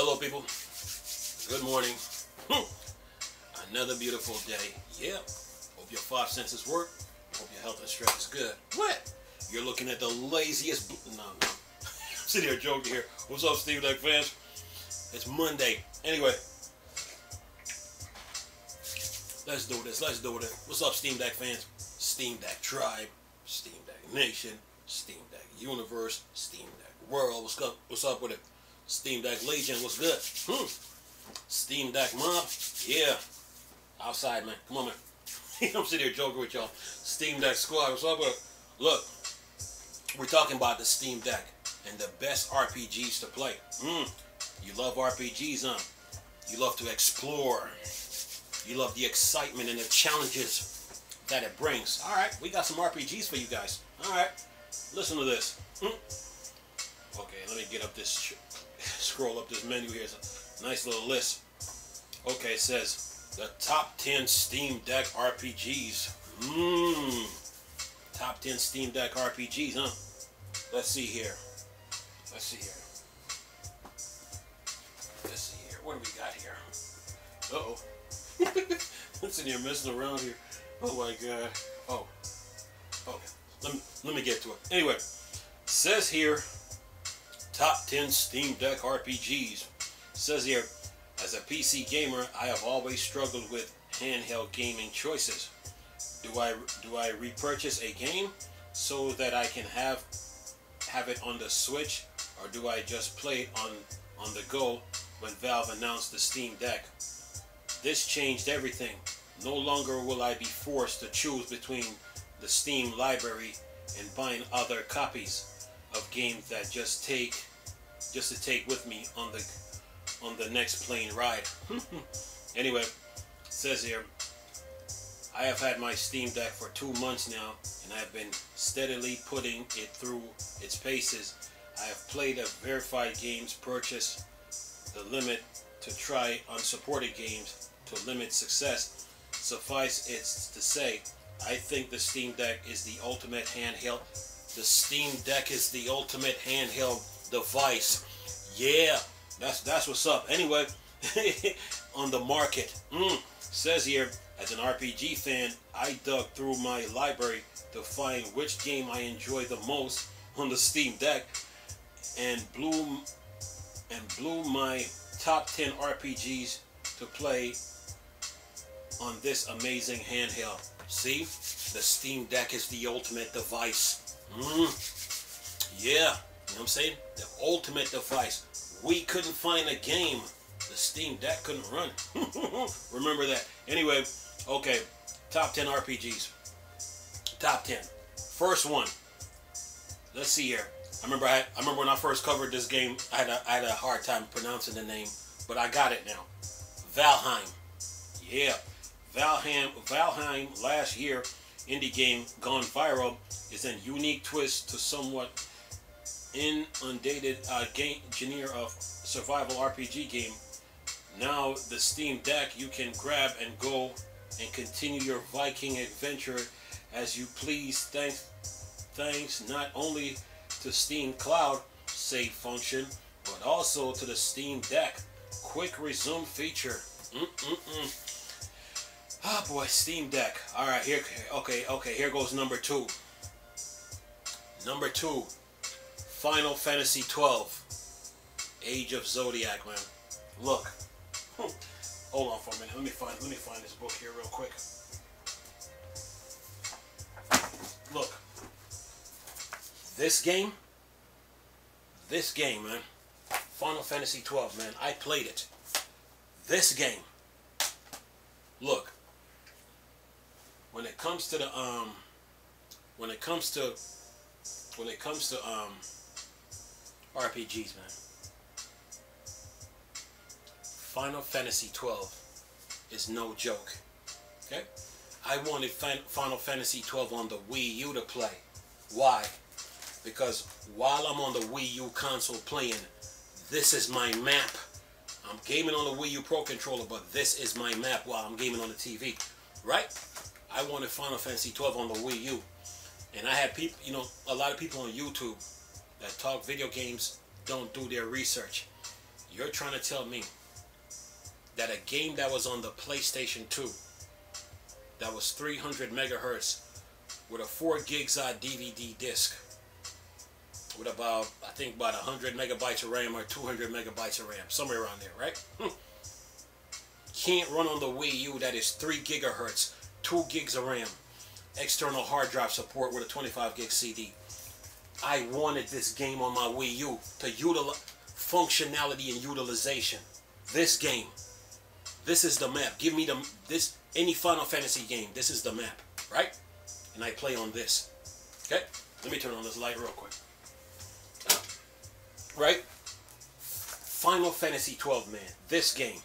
Hello people, good morning. Another beautiful day. Yeah, hope your five senses work. Hope your health and strength is good. What? You're looking at the laziest, no. I'm sitting here joking here. What's up, Steve Deck fans? It's Monday. Anyway, let's do this. What's up, Steam Deck fans? Steam Deck Tribe, Steam Deck Nation, Steam Deck Universe, Steam Deck World. What's up with it? Steam Deck Legion, what's good? Steam Deck Mob, yeah. Outside, man. Come on, man. I'm sitting here joking with y'all. Steam Deck Squad, what's up with it? Look, we're talking about the Steam Deck and the best RPGs to play. You love RPGs, huh? You love to explore. You love the excitement and the challenges that it brings. Alright, we got some RPGs for you guys. Alright, listen to this. Okay, let me get up this, scroll up this menu here. It's a nice little list. Okay, it says the top 10 Steam Deck RPGs. Top 10 Steam Deck RPGs, huh? Let's see here. Let's see here. What do we got here? Uh-oh. I'm sitting here messing around here. Oh my god. Oh. Okay. Let me get to it. Anyway, says here, top 10 Steam Deck RPGs. Says here, as a PC gamer, I have always struggled with handheld gaming choices. Do I repurchase a game so that I can have it on the Switch, or do I just play it on the go when Valve announced the Steam Deck? This changed everything. No longer will I be forced to choose between the Steam library and buying other copies of games that just to take with me on the next plane ride. Anyway, it says here, I have had my Steam Deck for 2 months now, and I have been steadily putting it through its paces. I have played a verified games, purchased the limit to try unsupported games to limit success. Suffice it to say, I think the Steam Deck is the ultimate handheld. The Steam Deck is the ultimate handheld device. Yeah, that's what's up. Anyway, on the market. Says here, as an RPG fan, I dug through my library to find which game I enjoy the most on the Steam Deck, and blew my top 10 RPGs to play on this amazing handheld. See, the Steam Deck is the ultimate device. Yeah, you know what I'm saying? The ultimate device. We couldn't find a game the Steam Deck couldn't run. Remember that. Anyway, okay, top 10 RPGs. Top 10. First one. Let's see here. I remember when I first covered this game, I had a hard time pronouncing the name, but I got it now. Valheim. Yeah. Valheim last year indie game gone viral is a unique twist to somewhat inundated genre of survival RPG game. Now the Steam Deck, you can grab and go and continue your Viking adventure as you please. Thanks not only to Steam Cloud save function, but also to the Steam Deck quick resume feature. Oh boy, Steam Deck. All right, here. Okay. Here goes number 2. Number 2, Final Fantasy 12, Age of Zodiac, man. Look. Hold on for a minute. Let me find this book here real quick. Look. This game, man. Final Fantasy 12, man. I played it. This game. Look. When it comes to RPGs, man. Final Fantasy 12 is no joke. Okay? I wanted Final Fantasy 12 on the Wii U to play. Why? Because while I'm on the Wii U console playing, this is my map. I'm gaming on the Wii U Pro Controller, but this is my map while I'm gaming on the TV. Right? I wanted Final Fantasy 12 on the Wii U. And I had people, you know, a lot of people on YouTube that talk video games don't do their research. You're trying to tell me that a game that was on the PlayStation 2, that was 300 megahertz with a 4 gigs DVD disc, with about, I think about 100 megabytes of RAM or 200 megabytes of RAM, somewhere around there, right? Can't run on the Wii U that is 3 gigahertz, 2 gigs of RAM, external hard drive support with a 25 gig CD. I wanted this game on my Wii U to utilize functionality and utilization. This game, this is the map. Give me any Final Fantasy game, this is the map, right? And I play on this. Okay? Let me turn on this light real quick. Right? Final Fantasy 12, man. This game.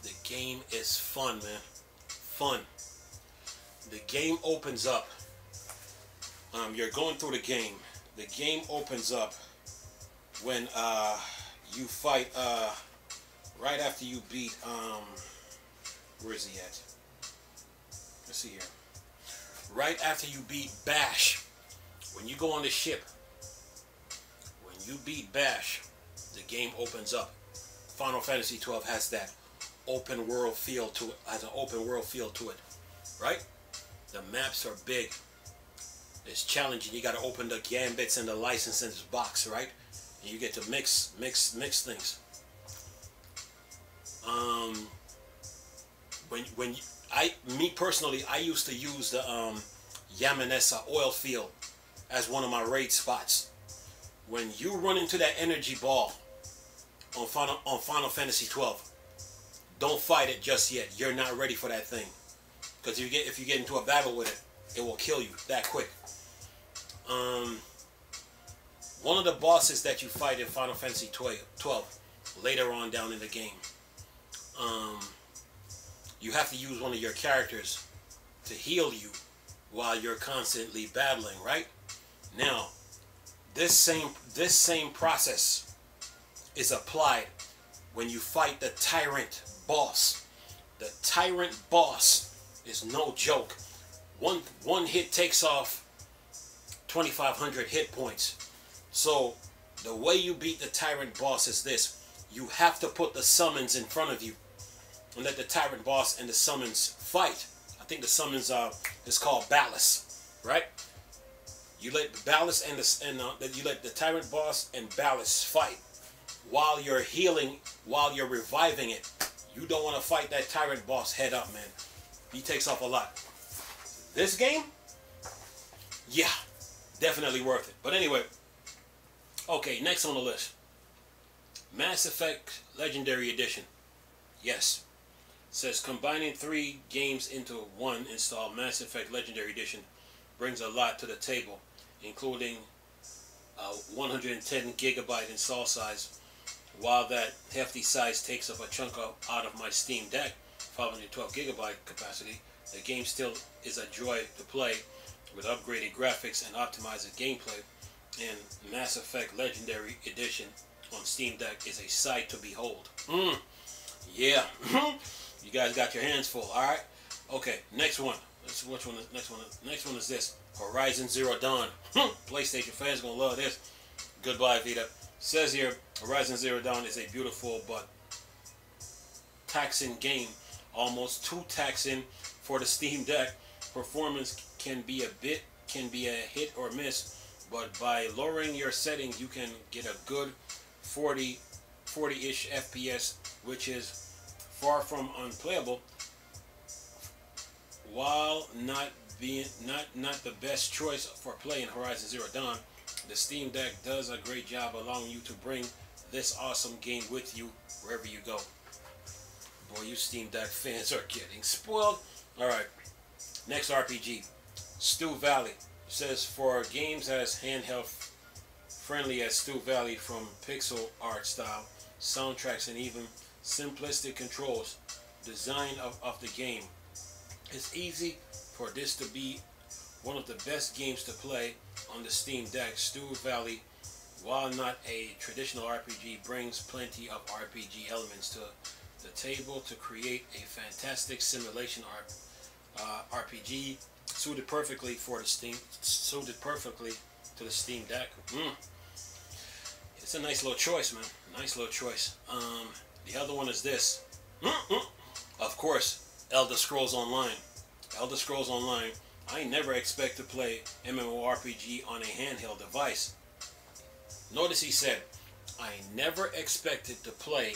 The game is fun, man. Fun. The game opens up. You're going through the game. The game opens up when you fight right after you beat where is he at? Let's see here. Right after you beat Bash, when you go on the ship, when you beat Bash, the game opens up. Final Fantasy 12 has that open world feel to it, right? The maps are big. It's challenging. You got to open the gambits and the licenses box, right? And you get to mix things. Me personally, I used to use the Yamanesa oil field as one of my raid spots. When you run into that energy ball on Final Fantasy 12, don't fight it just yet. You're not ready for that thing, because if you get into a battle with it, it will kill you that quick. One of the bosses that you fight in Final Fantasy 12 later on down in the game, you have to use one of your characters to heal you while you're constantly battling, right? Now, this same process is applied when you fight the Tyrant boss. The Tyrant boss is no joke. One hit takes off 2,500 hit points. So the way you beat the Tyrant boss is this: you have to put the summons in front of you and let the Tyrant boss and the summons fight. I think the summons is called Ballast, right? You let the Ballast you let the Tyrant boss and Ballast fight while you're healing, while you're reviving it. You don't want to fight that Tyrant boss head up, man. He takes off a lot. This game, yeah, definitely worth it. But anyway, okay, next on the list, Mass Effect Legendary Edition. Yes. Says combining 3 games into one install, Mass Effect Legendary Edition brings a lot to the table, including 110 gigabyte install size. While that hefty size takes up a chunk out of my Steam Deck, 512 gigabyte capacity, the game still is a joy to play with upgraded graphics and optimized gameplay. And Mass Effect Legendary Edition on Steam Deck is a sight to behold. Yeah. You guys got your hands full, all right? Okay, next one. Next one is this: Horizon Zero Dawn. PlayStation fans gonna love this. Goodbye, Vita. Says here, Horizon Zero Dawn is a beautiful but taxing game, almost too taxing for the Steam Deck. Performance can be a hit or miss, but by lowering your settings, you can get a good 40-ish FPS, which is far from unplayable. While not the best choice for playing Horizon Zero Dawn, the Steam Deck does a great job allowing you to bring this awesome game with you wherever you go. Boy, you Steam Deck fans are getting spoiled. Alright, next RPG, Stew Valley. It says, for games as handheld friendly as Stew Valley, from pixel art style, soundtracks, and even simplistic controls, design of the game, it's easy for this to be one of the best games to play on the Steam Deck. Stew Valley, while not a traditional RPG, brings plenty of RPG elements to the table to create a fantastic simulation RPG suited perfectly to the Steam Deck. It's a nice little choice, man. Nice little choice. The other one is this. Of course, Elder Scrolls Online. Elder Scrolls Online. I never expect to play MMORPG on a handheld device. Notice he said, I never expected to play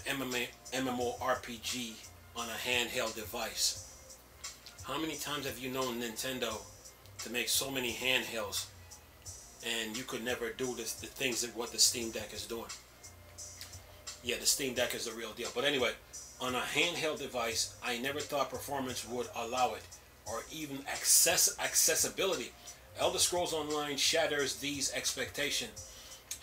an MMORPG on a handheld device. How many times have you known Nintendo to make so many handhelds and you could never do the things that what the Steam Deck is doing? Yeah, the Steam Deck is the real deal. But anyway, on a handheld device, I never thought performance would allow it, or even accessibility. Elder Scrolls Online shatters these expectations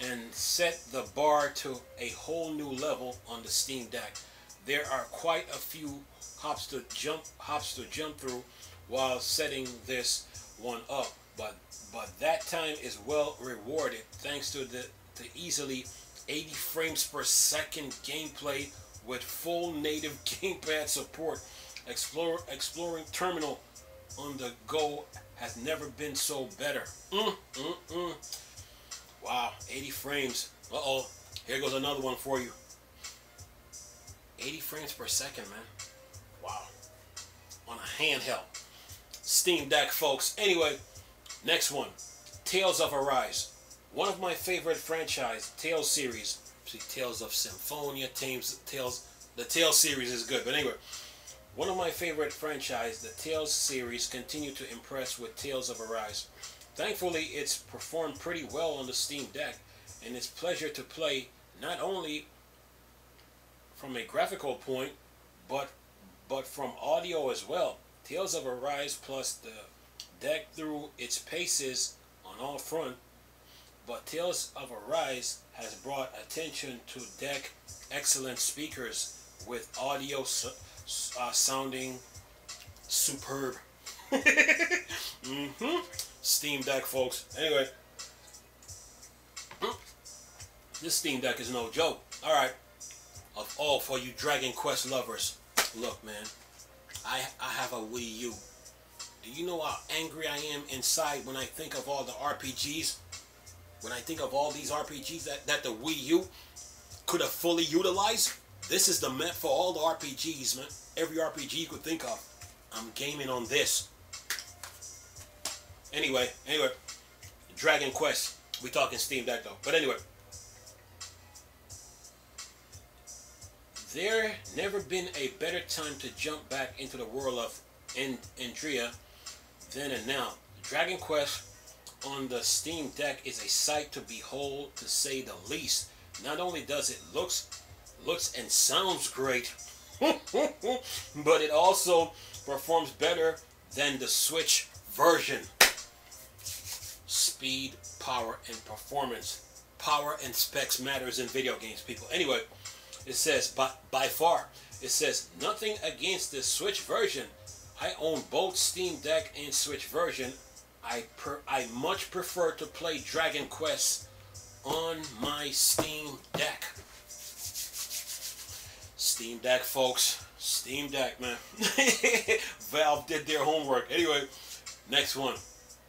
and set the bar to a whole new level on the Steam Deck. There are quite a few hops to jump through while setting this one up, but that time is well rewarded thanks to the easily 80 frames per second gameplay with full native gamepad support. Exploring terminal on the go has never been so better. Wow, 80 frames. Uh-oh, here goes another one for you. 80 frames per second, man. Wow. On a handheld. Steam Deck, folks. Anyway, next one. Tales of Arise. One of my favorite franchise, Tales series. See, Tales of Symphonia, the Tales series is good. But anyway, one of my favorite franchise, the Tales series, continue to impress with Tales of Arise. Thankfully, it's performed pretty well on the Steam Deck, and it's a pleasure to play not only from a graphical point, but from audio as well. Tales of Arise plus the deck through its paces on all front, but Tales of Arise has brought attention to deck excellent speakers with audio sounding superb. Steam Deck, folks. Anyway, this Steam Deck is no joke. Alright, of all for you Dragon Quest lovers, look, man, I have a Wii U. Do you know how angry I am inside when I think of all the RPGs? When I think of all these RPGs that the Wii U could have fully utilized? This is the map for all the RPGs, man. Every RPG you could think of. I'm gaming on this. Anyway, Dragon Quest. We talking Steam Deck though. But anyway, there never been a better time to jump back into the world of Andrea then and now. Dragon Quest on the Steam Deck is a sight to behold, to say the least. Not only does it looks and sounds great, but it also performs better than the Switch version. Speed, power, and performance. Power and specs matters in video games, people. Anyway, it says by far, it says nothing against the Switch version. I own both Steam Deck and Switch version. I much prefer to play Dragon Quest on my Steam Deck. Steam Deck, folks. Steam Deck, man. Valve did their homework. Anyway, next one.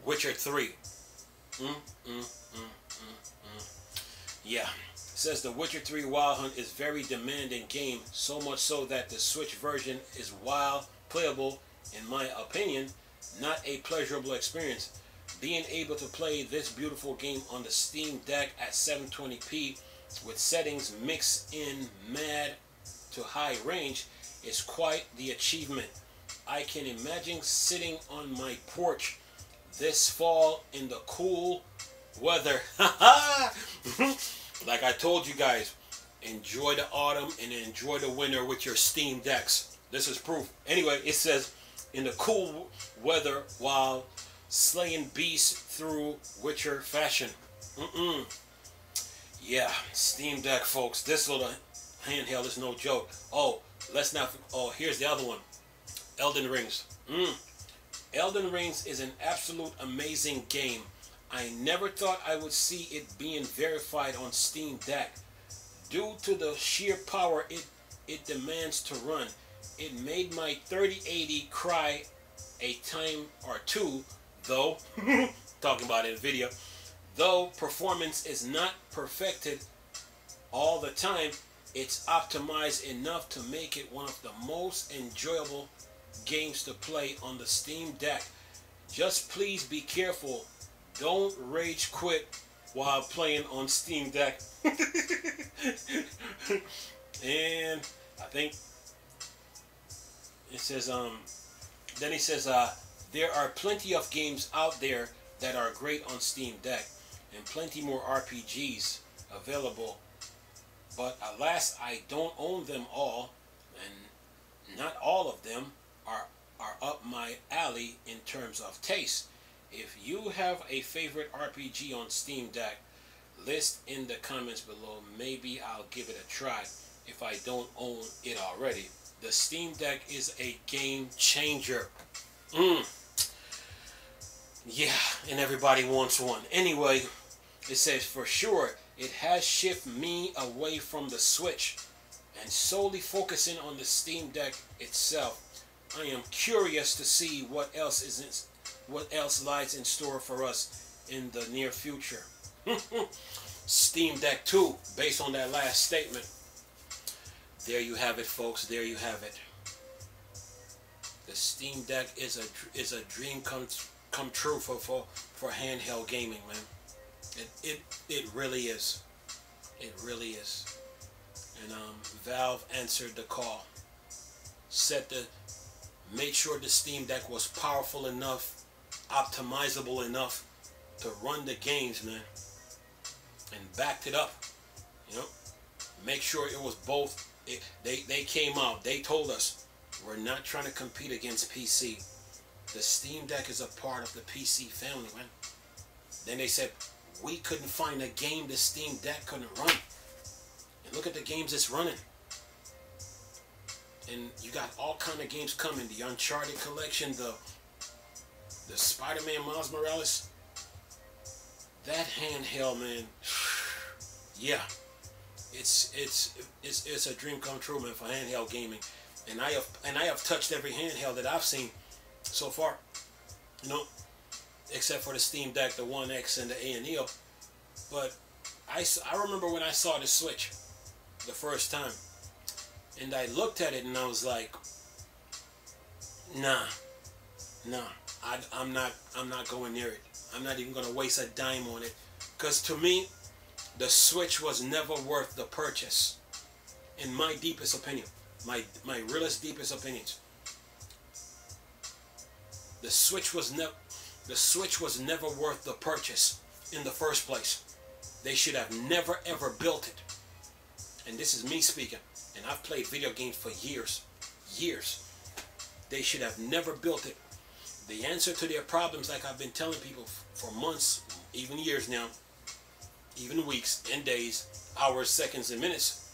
Witcher 3. Yeah. It says the Witcher 3 Wild Hunt is very demanding game, so much so that the Switch version is while playable, in my opinion, not a pleasurable experience. Being able to play this beautiful game on the Steam Deck at 720p with settings mixed in mad to high range is quite the achievement. I can imagine sitting on my porch this fall in the cool weather. Like I told you guys, enjoy the autumn and enjoy the winter with your Steam Decks. This is proof. Anyway, it says in the cool weather while slaying beasts through Witcher fashion. Yeah, Steam Deck, folks. This little handheld is no joke. Oh, let's not. Oh, here's the other one. Elden Rings. Elden Rings is an absolute amazing game. I never thought I would see it being verified on Steam Deck. Due to the sheer power it demands to run, it made my 3080 cry a time or two, though. Talking about NVIDIA. Though performance is not perfected all the time, it's optimized enough to make it one of the most enjoyable games to play on the Steam Deck. Just please be careful. Don't rage quit while playing on Steam Deck. And I think it says, then he says, there are plenty of games out there that are great on Steam Deck, and plenty more RPGs available. But alas, I don't own them all, and not all of them are up my alley in terms of taste. If you have a favorite RPG on Steam Deck, list in the comments below. Maybe I'll give it a try if I don't own it already. The Steam Deck is a game changer. Yeah, and everybody wants one. Anyway, it says for sure it has shifted me away from the Switch and solely focusing on the Steam Deck itself. I am curious to see what else lies in store for us in the near future. Steam Deck 2, based on that last statement. There you have it, folks. There you have it. The Steam Deck is a dream come true for handheld gaming, man. It really is. It really is. And Valve answered the call. Made sure the Steam Deck was powerful enough, optimizable enough to run the games, man. And backed it up. You know, make sure it was both. They came out. They told us we're not trying to compete against PC. The Steam Deck is a part of the PC family, man. Then they said we couldn't find a game the Steam Deck couldn't run. And look at the games it's running. And you got all kind of games coming. The Uncharted collection, the Spider-Man Miles Morales. That handheld, man. Yeah. It's a dream come true, man, for handheld gaming. And I have touched every handheld that I've seen so far. You know, except for the Steam Deck, the One X and the A&E. But I remember when I saw the Switch the first time. And I looked at it and I was like, nah, I'm not going near it. I'm not even going to waste a dime on it. Because to me, the Switch was never worth the purchase. In my deepest opinion. My realest, deepest opinions. The Switch was never worth the purchase in the first place. They should have never ever built it. And this is me speaking. And I've played video games for years. They should have never built it. The answer to their problems, like I've been telling people for months, even years now, even weeks and days, hours, seconds, and minutes,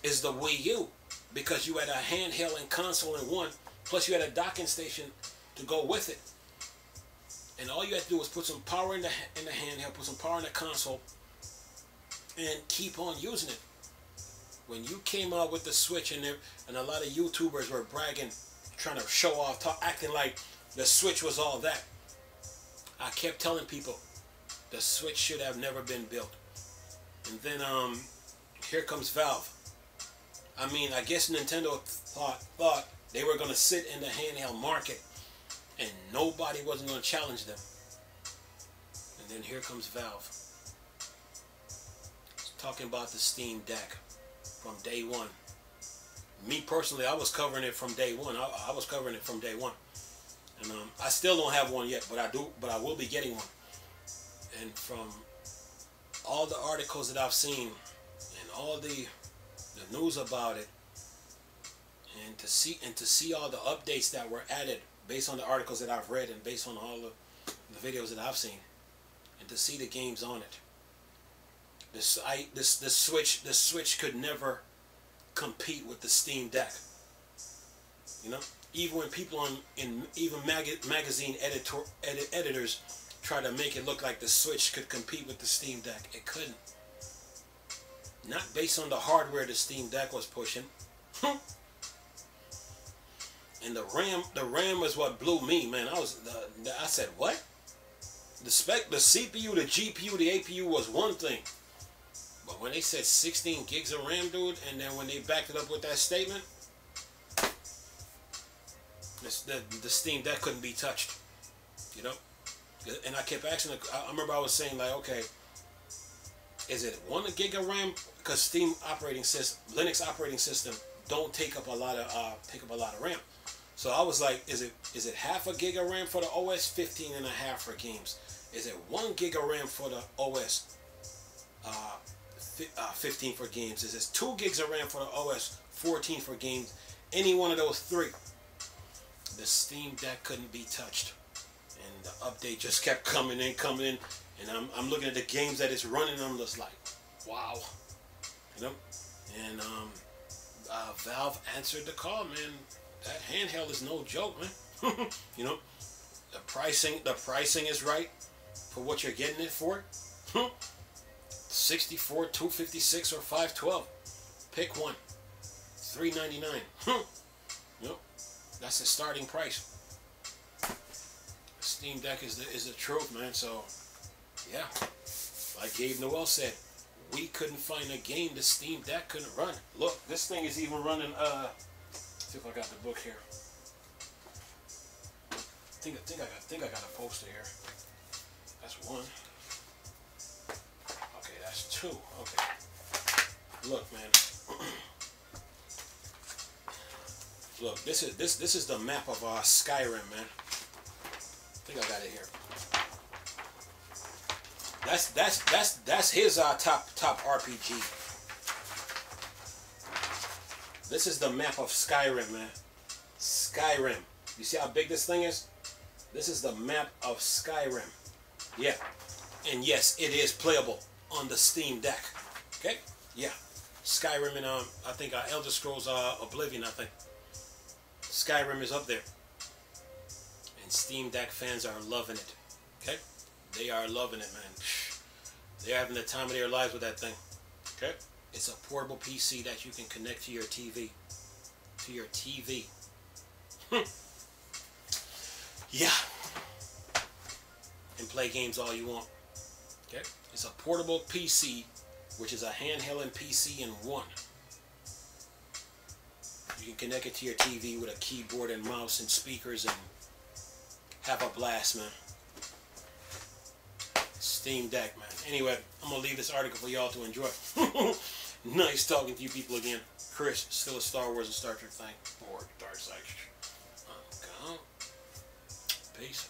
is the Wii U. Because you had a handheld and console in one, plus you had a docking station to go with it. And all you had to do was put some power in the handheld, put some power in the console, and keep on using it. When you came out with the Switch and a lot of YouTubers were bragging, trying to show off, acting like the Switch was all that, I kept telling people the Switch should have never been built. And then here comes Valve. I mean, I guess Nintendo thought they were going to sit in the handheld market and nobody wasn't going to challenge them. And then here comes Valve. Talking about the Steam Deck. From day one. Me personally, I was covering it from day one. I was covering it from day one. And I still don't have one yet, but I will be getting one. And from all the articles that I've seen and all the news about it, and to see all the updates that were added based on the articles that I've read and based on all the videos that I've seen, and to see the games on it. The Switch could never compete with the Steam Deck. You know, even when people even magazine editors try to make it look like the Switch could compete with the Steam Deck, it couldn't. Not based on the hardware the Steam Deck was pushing. And the RAM was what blew me, man. I said, what? the spec, the CPU, the GPU, the APU was one thing. But when they said 16 gigs of RAM, dude, and then when they backed it up with that statement, the Steam Deck couldn't be touched. You know? And I kept asking, I remember I was saying, like, okay, is it 1 gig of RAM? Because Steam operating system, Linux operating system, don't take up a lot of RAM. So I was like, is it half a gig of RAM for the OS, 15 and a half for games? Is it 1 gig of RAM for the OS, 15 for games? Is it 2 gigs of RAM for the OS, 14 for games? Any one of those three. The Steam Deck couldn't be touched. And the update just kept coming in. And I'm looking at the games that it's running, and I'm just like, wow. You know? And Valve answered the call, man. That handheld is no joke, man. You know? The pricing is right for what you're getting it for. 64, 256, or 512. Pick one. $399. You know? That's the starting price. Steam Deck is the truth, man. So, yeah, like Gabe Noel said, we couldn't find a game the Steam Deck couldn't run. Look, this thing is even running. See if I got the book here. I think I got a poster here. That's one. Okay, that's two. Okay. Look, man. Look, this is the map of Skyrim, man. I think I got it here. That's his top RPG. This is the map of Skyrim, man. Skyrim. You see how big this thing is? This is the map of Skyrim. Yeah. And yes, it is playable on the Steam Deck. Okay? Yeah. Skyrim and I think Elder Scrolls Oblivion, I think. Skyrim is up there. And Steam Deck fans are loving it. Okay? They are loving it, man. They're having the time of their lives with that thing. Okay? It's a portable PC that you can connect to your TV. To your TV. Yeah. And play games all you want. Okay? It's a portable PC, which is a handheld and PC in one. You can connect it to your TV with a keyboard and mouse and speakers and have a blast, man. Steam Deck, man. Anyway, I'm going to leave this article for y'all to enjoy. Nice talking to you people again. Chris, still a Star Wars and Star Trek thing. Or Dark Side. Peace.